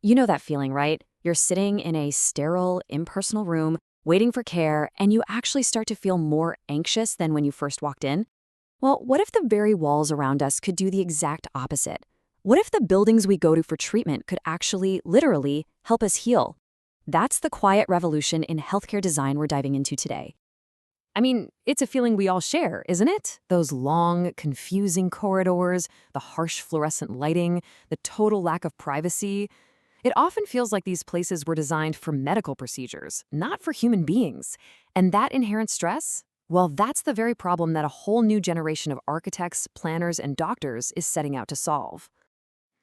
You know that feeling, right? You're sitting in a sterile, impersonal room, waiting for care, and you actually start to feel more anxious than when you first walked in. Well, what if the very walls around us could do the exact opposite? What if the buildings we go to for treatment could actually, literally, help us heal? That's the quiet revolution in healthcare design we're diving into today. I mean, it's a feeling we all share, isn't it? Those long, confusing corridors, the harsh fluorescent lighting, the total lack of privacy. It often feels like these places were designed for medical procedures, not for human beings. And that inherent stress? Well, that's the very problem that a whole new generation of architects, planners, and doctors is setting out to solve.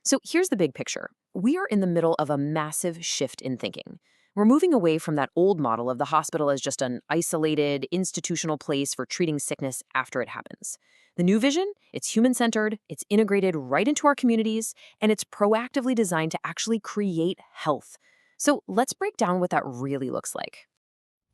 So here's the big picture. We are in the middle of a massive shift in thinking. We're moving away from that old model of the hospital as just an isolated, institutional place for treating sickness after it happens. The new vision, it's human-centered, it's integrated right into our communities, and it's proactively designed to actually create health. So let's break down what that really looks like.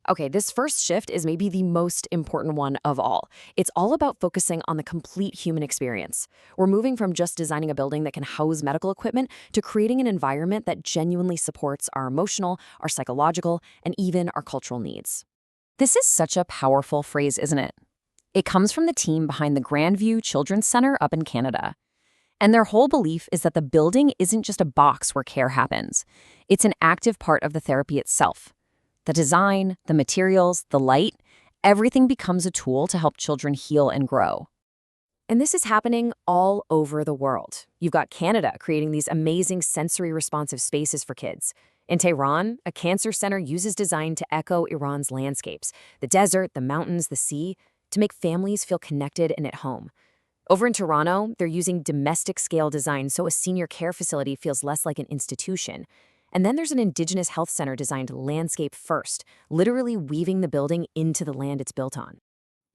Okay, this first shift is maybe the most important one of all. It's all about focusing on the complete human experience. We're moving from just designing a building that can house medical equipment to creating an environment that genuinely supports our emotional, our psychological, and even our cultural needs. This is such a powerful phrase, isn't it? It comes from the team behind the Grandview Children's Center up in Canada. And their whole belief is that the building isn't just a box where care happens. It's an active part of the therapy itself. The design, the materials, the light, everything becomes a tool to help children heal and grow. And this is happening all over the world. You've got Canada creating these amazing sensory responsive spaces for kids. In Tehran, a cancer center uses design to echo Iran's landscapes, the desert, the mountains, the sea, to make families feel connected and at home. Over in Toronto, they're using domestic scale design so a senior care facility feels less like an institution. And then there's an Indigenous health center designed landscape first, literally weaving the building into the land it's built on.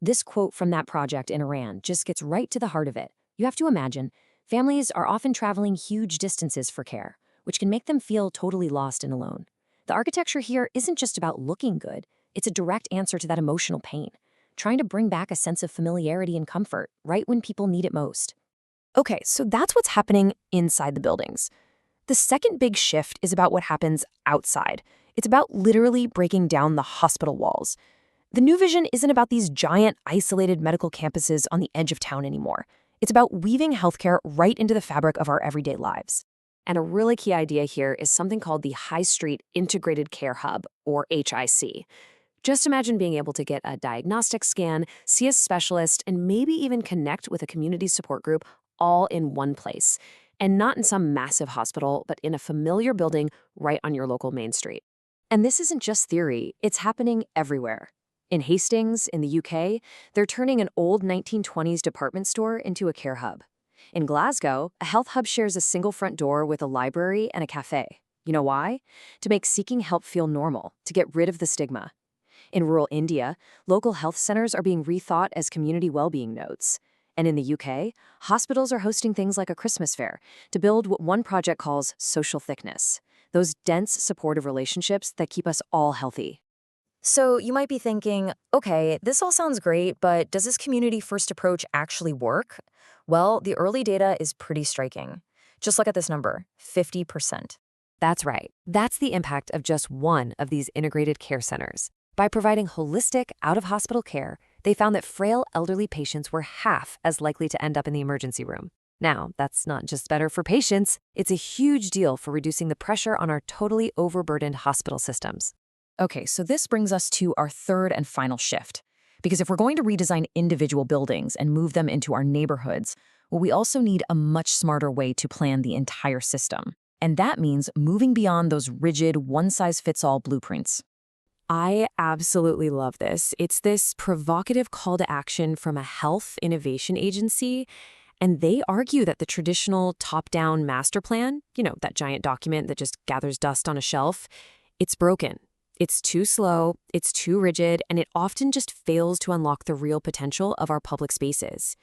This quote from that project in Iran just gets right to the heart of it. You have to imagine, families are often traveling huge distances for care, which can make them feel totally lost and alone. The architecture here isn't just about looking good, it's a direct answer to that emotional pain, trying to bring back a sense of familiarity and comfort right when people need it most. Okay, so that's what's happening inside the buildings. The second big shift is about what happens outside. It's about literally breaking down the hospital walls. The new vision isn't about these giant, isolated medical campuses on the edge of town anymore. It's about weaving healthcare right into the fabric of our everyday lives. And a really key idea here is something called the High Street Integrated Care Hub, or HIC. Just imagine being able to get a diagnostic scan, see a specialist, and maybe even connect with a community support group all in one place. And not in some massive hospital, but in a familiar building right on your local main street. And this isn't just theory, it's happening everywhere. In Hastings, in the UK, they're turning an old 1920s department store into a care hub. In Glasgow, a health hub shares a single front door with a library and a cafe. You know why? To make seeking help feel normal, to get rid of the stigma. In rural India, local health centers are being rethought as community well-being nodes. And in the UK, hospitals are hosting things like a Christmas fair to build what one project calls social thickness, those dense, supportive relationships that keep us all healthy. So you might be thinking, okay, this all sounds great, but does this community-first approach actually work? Well, the early data is pretty striking. Just look at this number, 50%. That's right. That's the impact of just one of these integrated care centers. By providing holistic, out-of-hospital care, they found that frail elderly patients were half as likely to end up in the emergency room. Now, that's not just better for patients, it's a huge deal for reducing the pressure on our totally overburdened hospital systems. Okay, so this brings us to our third and final shift. Because if we're going to redesign individual buildings and move them into our neighborhoods, well, we also need a much smarter way to plan the entire system. And that means moving beyond those rigid, one-size-fits-all blueprints. I absolutely love this. It's this provocative call to action from a health innovation agency, and they argue that the traditional top-down master plan, that giant document that just gathers dust on a shelf, it's broken. It's too slow, it's too rigid, and it often just fails to unlock the real potential of our public spaces.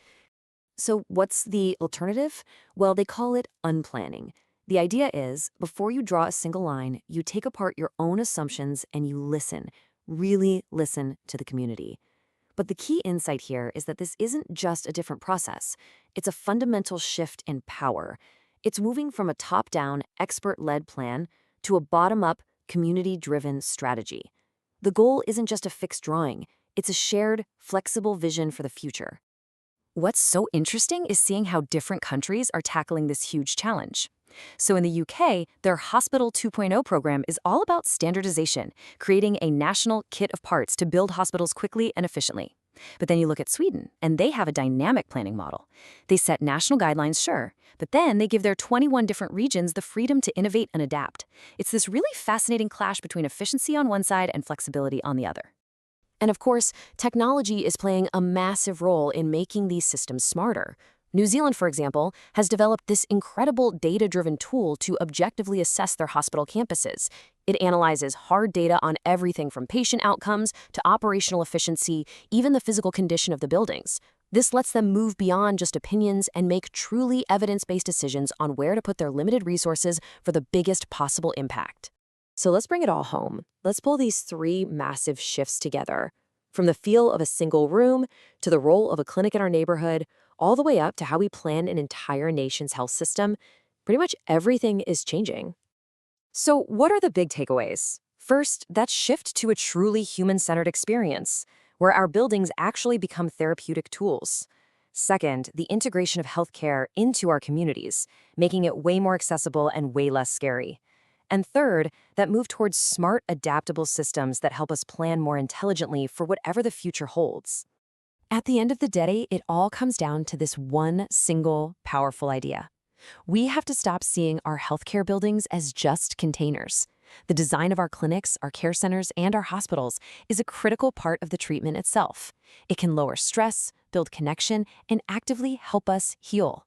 So what's the alternative? Well, they call it unplanning. The idea is, before you draw a single line, you take apart your own assumptions and you listen, really listen to the community. But the key insight here is that this isn't just a different process. It's a fundamental shift in power. It's moving from a top-down, expert-led plan to a bottom-up, community-driven strategy. The goal isn't just a fixed drawing, it's a shared, flexible vision for the future. What's so interesting is seeing how different countries are tackling this huge challenge. So in the UK, their Hospital 2.0 program is all about standardization, creating a national kit of parts to build hospitals quickly and efficiently. But then you look at Sweden, and they have a dynamic planning model. They set national guidelines, sure, but then they give their 21 different regions the freedom to innovate and adapt. It's this really fascinating clash between efficiency on one side and flexibility on the other. And of course, technology is playing a massive role in making these systems smarter. New Zealand, for example, has developed this incredible data-driven tool to objectively assess their hospital campuses. It analyzes hard data on everything from patient outcomes to operational efficiency, even the physical condition of the buildings. This lets them move beyond just opinions and make truly evidence-based decisions on where to put their limited resources for the biggest possible impact. So let's bring it all home. Let's pull these three massive shifts together. From the feel of a single room to the role of a clinic in our neighborhood, all the way up to how we plan an entire nation's health system, pretty much everything is changing. So what are the big takeaways? First, that shift to a truly human-centered experience, where our buildings actually become therapeutic tools. Second, the integration of healthcare into our communities, making it way more accessible and way less scary. And third, that move towards smart, adaptable systems that help us plan more intelligently for whatever the future holds. At the end of the day, it all comes down to this one single, powerful idea. We have to stop seeing our healthcare buildings as just containers. The design of our clinics, our care centers, and our hospitals is a critical part of the treatment itself. It can lower stress, build connection, and actively help us heal.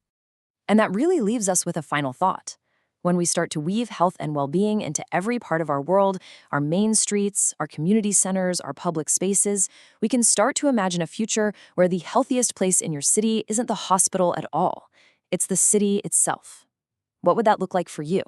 And that really leaves us with a final thought. When we start to weave health and well-being into every part of our world, our main streets, our community centers, our public spaces, we can start to imagine a future where the healthiest place in your city isn't the hospital at all. It's the city itself. What would that look like for you?